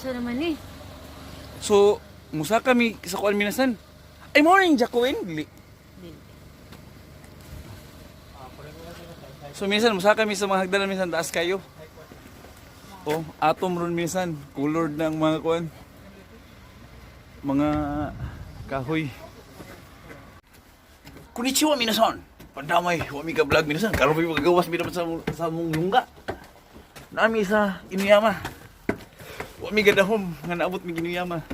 Sa naman eh. So, musa kami sa kuan minasan. Ay morning Jacqueline. Dili. So minsan musa kami sa mga hagdanan minsan taas kayo. Oh, atom ron minsan, colored ng mga kuan. Mga kahoy. Konnichiwa minasan. Pandamay, wami ka vlog minasan. Karon pa magagawas mi naman sa mong lungga. Nami sa Inuyama. Wami gadahom nga naabot mi Inuyama.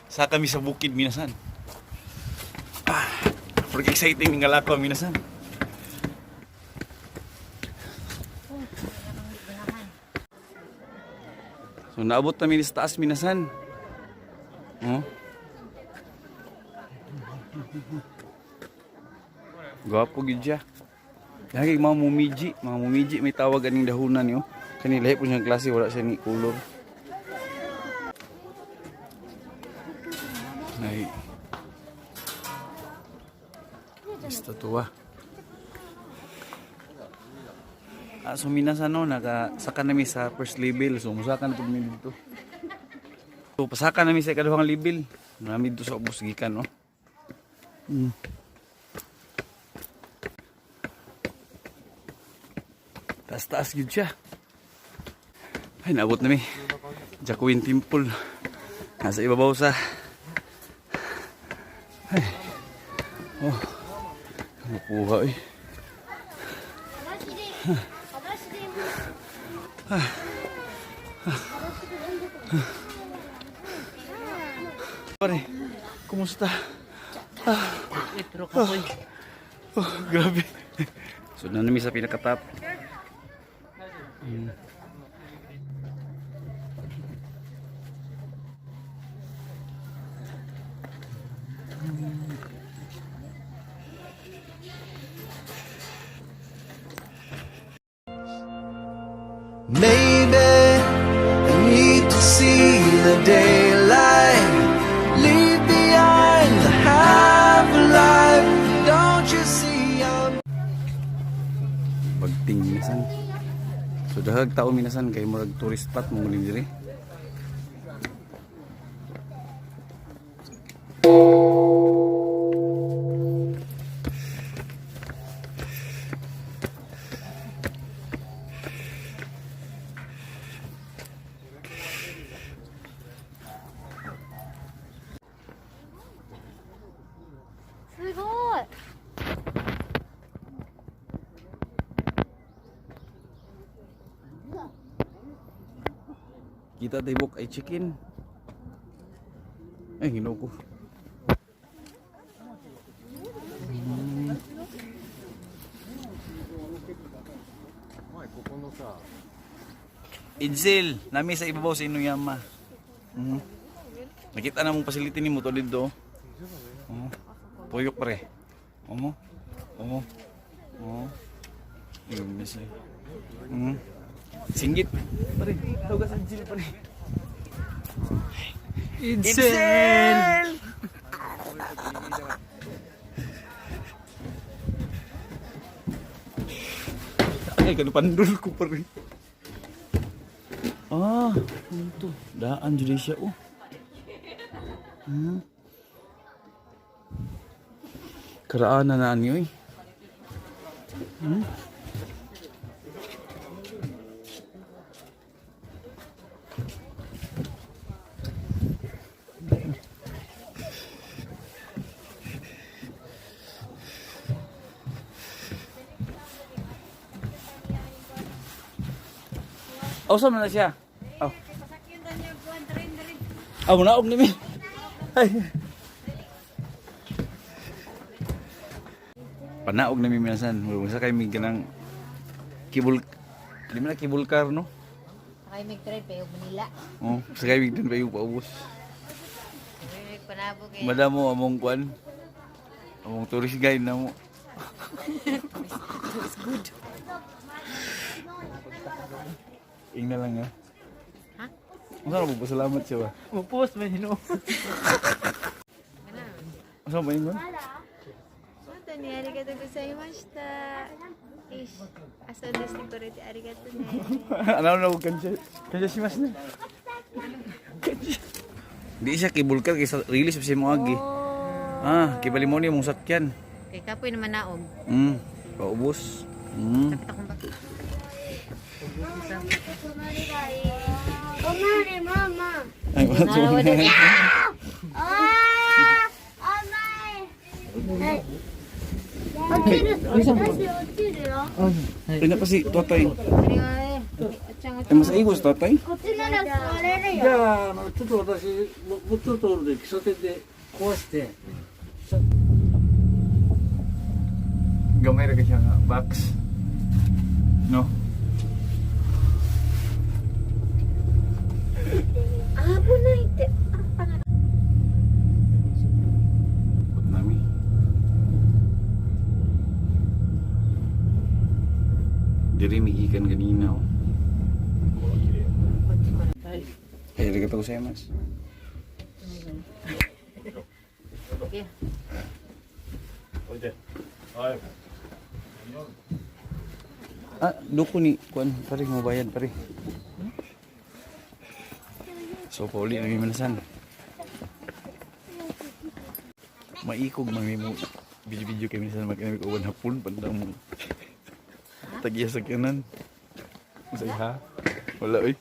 Sa kami sa bukid minasan. Super exciting nga lako minasan. So naabot namin sa taas minasan. Oh. Gwapo gid siya. Lagi mga mumiji may tawag aning dahunan niyo. Kani lahi po siyang klase wala siya ni color. Ay. Basta tuwa. So minasan no nakasaka nami sa first level. So musakan pud mi dito. So pasaka nami sa ikaduhang level. Nami dito sa ubos gikan no. Taas-taas gid siya. Ay, naabot na mi. Jacqueline Temple. Nasa ibabaw sa... Ay. Oh. Nakuha eh. Pare, kumusta? Oh, grabe. So, nanami sa pinakatap. Maybe I need to see the daylight, leave behind the half-life. Don't you see I'm Bagting minasan. So dahag tao minasan kay murag tourist spot mo muli dire. Kita tibok ay chicken. Ay hinaw ko. Idzil, nami sa ibabaw sa Inuyama. Nakita na mong facility ni mo to dito. Tuyok pare. Yun misay. Singgit. Pare, tawag sa Idzil pare. Idzil! Ay, kanupandol ko pare. Ah, ito. Daan dyan siya, oh. Karaan na niyo, eh. Oh, sama na siya. Oh. Naog ni mi. Ay. Panaog na mi minasan. Sa kay mig kanang kibul. Di man kibul car no. Kay mig try pa yung Manila. Oh, sa kay mig din pa yung paubos. Mig panabo kay. Madamo among kwan. Among tourist guide na mo. It's good. Ing na lang ha. Ha? Masarap po, salamat siya ba? Mapos man hino. Masarap ba yun ba? 本当にありがとうございました。Ish. Asa des ni Korete arigato ne. Ano na huwag kansya si Mas na. Di siya kibulkar kay release sa mo agi. Ah, kibali mo ni mong sakyan. Kay kapoy naman naog. Paubos. Kapit akong bak. Kumari mama. Ay, wala Ina pa si Totoy. Eh, mas igos Totoy? じゃあ、ちょっと私、もうちょっとで基礎点で壊して、 Gamay ra ka siya nga box. No? Put nami. Diri migikan kanina oh. Ay, arigatou gozaimasu. Okay. Ah, duko ni kuan pare mo bayad pare. So pauli na mimanasan. Maikog mamimo video-video kay minsan mag-inamik uwan hapon pandang mo. Tagiya sa kanan. Masay ha? Wala oy.